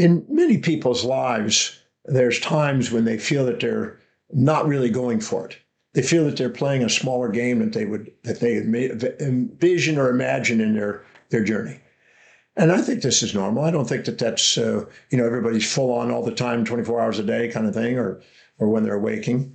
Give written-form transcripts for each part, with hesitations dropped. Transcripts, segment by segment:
In many people's lives, there's times when they feel that they're not really going for it. They feel that they're playing a smaller game that they envision or imagine in their journey. And I think this is normal. I don't think that that's everybody's full on all the time, 24 hours a day kind of thing, or when they're waking.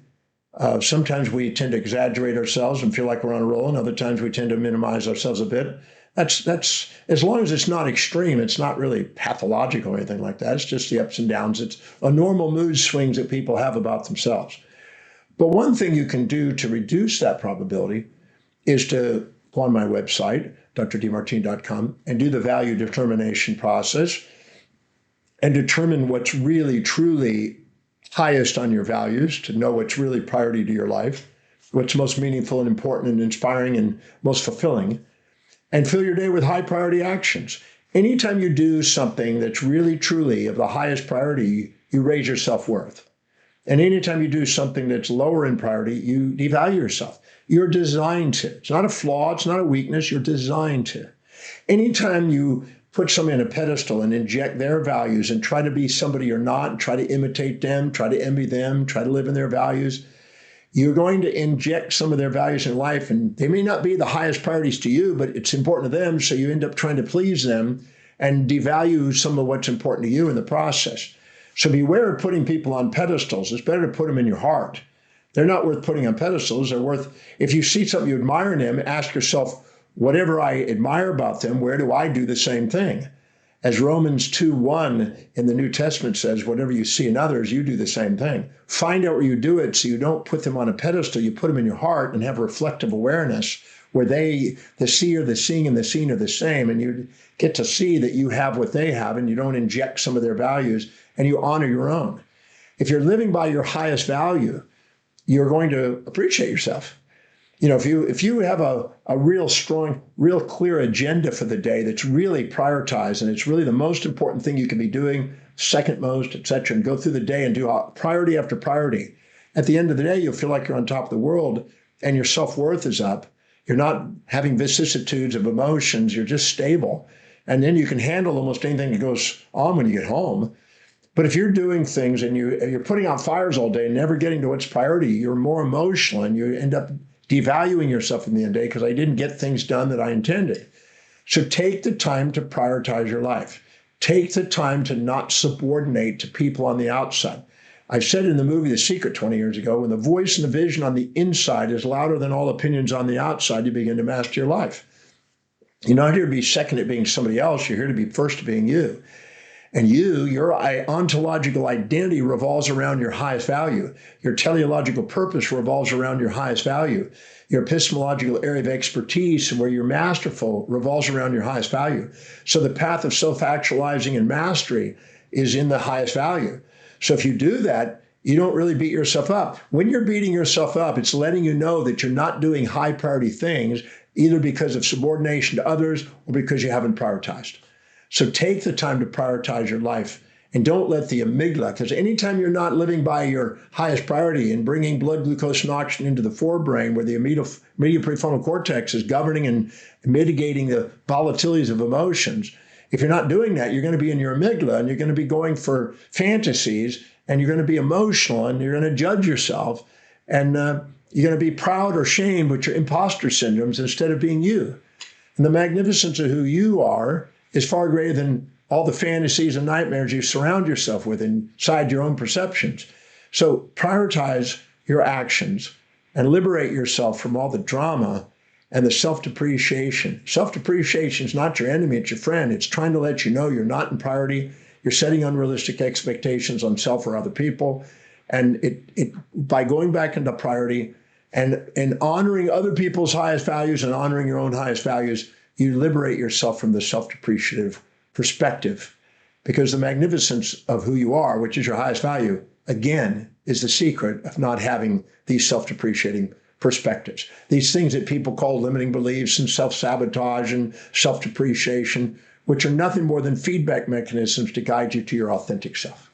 Sometimes we tend to exaggerate ourselves and feel like we're on a roll, and other times we tend to minimize ourselves a bit. That's as long as it's not extreme, it's not really pathological or anything like that. It's just the ups and downs. It's a normal mood swings that people have about themselves. But one thing you can do to reduce that probability is to go on my website, drdemartini.com, and do the value determination process and determine what's really, truly highest on your values, to know what's really priority to your life, what's most meaningful and important and inspiring and most fulfilling, and fill your day with high priority actions. Anytime you do something that's really, truly of the highest priority, you raise your self-worth. And anytime you do something that's lower in priority, you devalue yourself. You're designed to. It's not a flaw. It's not a weakness. You're designed to. Anytime you put someone on a pedestal and inject their values and try to be somebody you're not, and try to imitate them, try to envy them, try to live in their values, you're going to inject some of their values in life, and they may not be the highest priorities to you, but it's important to them, so you end up trying to please them and devalue some of what's important to you in the process. So beware of putting people on pedestals. It's better to put them in your heart. They're not worth putting on pedestals. They're worth, if you see something you admire in them, ask yourself, whatever I admire about them, where do I do the same thing? As Romans 2:1 in the New Testament says, whatever you see in others, you do the same thing. Find out where you do it so you don't put them on a pedestal. You put them in your heart and have reflective awareness where the seer, the seeing, and the seen are the same. And you get to see that you have what they have and you don't inject some of their values and you honor your own. If you're living by your highest value, you're going to appreciate yourself. You know, if you have a real strong, real clear agenda for the day that's really prioritized and it's really the most important thing you can be doing, second most, et cetera, and go through the day and do priority after priority, at the end of the day, you'll feel like you're on top of the world and your self-worth is up. You're not having vicissitudes of emotions. You're just stable. And then you can handle almost anything that goes on when you get home. But if you're doing things and you're putting out fires all day and never getting to what's priority, you're more emotional and you end up devaluing yourself in the end of the day because I didn't get things done that I intended. So take the time to prioritize your life. Take the time to not subordinate to people on the outside. I said in the movie The Secret 20 years ago, when the voice and the vision on the inside is louder than all opinions on the outside, you begin to master your life. You're not here to be second at being somebody else. You're here to be first at being you. And your ontological identity revolves around your highest value. Your teleological purpose revolves around your highest value. Your epistemological area of expertise and where you're masterful revolves around your highest value. So the path of self-actualizing and mastery is in the highest value. So if you do that, you don't really beat yourself up. When you're beating yourself up, it's letting you know that you're not doing high priority things, either because of subordination to others or because you haven't prioritized. So take the time to prioritize your life and don't let the amygdala, because anytime you're not living by your highest priority and bringing blood glucose and oxygen into the forebrain where the medial prefrontal cortex is governing and mitigating the volatilities of emotions, if you're not doing that, you're going to be in your amygdala and you're going to be going for fantasies and you're going to be emotional and you're going to judge yourself and you're going to be proud or shamed with your imposter syndromes instead of being you. And the magnificence of who you are is far greater than all the fantasies and nightmares you surround yourself with inside your own perceptions. So prioritize your actions and liberate yourself from all the drama and the self-depreciation. Self-depreciation is not your enemy, it's your friend. It's trying to let you know you're not in priority. You're setting unrealistic expectations on self or other people. And by going back into priority and honoring other people's highest values and honoring your own highest values, you liberate yourself from the self-depreciative perspective, because the magnificence of who you are, which is your highest value, again, is the secret of not having these self-depreciating perspectives. These things that people call limiting beliefs and self-sabotage and self-depreciation, which are nothing more than feedback mechanisms to guide you to your authentic self.